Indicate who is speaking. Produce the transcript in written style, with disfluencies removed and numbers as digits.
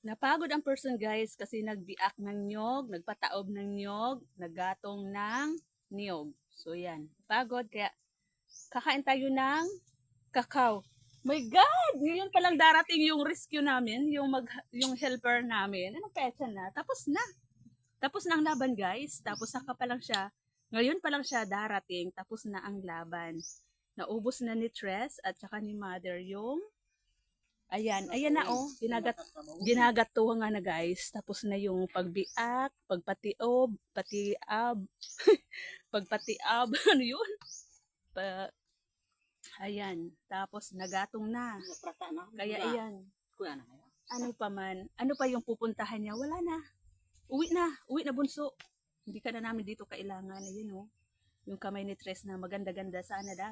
Speaker 1: Napagod ang person guys kasi nagbiak ng nyog, nagpataob ng nyog, naggatong ng niyog. So yan, pagod kaya kakain tayo ng kakao. My God! Ngayon palang darating yung rescue namin, yung helper namin. Anong petsa na? Tapos na. Tapos na ang laban guys. Tapos saka pa lang siya. Ngayon pa lang siya darating. Tapos na ang laban. Naubos na ni Tres at saka ni Mother yung ayan na oh, ginagatuwa nga na guys. Tapos na yung pagbiak, pagpatiob, patiab, pagpatiab, ano yun? Ayan, tapos nagatong na. Kaya ayan, ano pa man, ano pa yung pupuntahan niya, wala na. Uwi na bunso. Hindi ka na namin dito kailangan. Ayun oh, yung kamay ni Tres na maganda-ganda sana dati.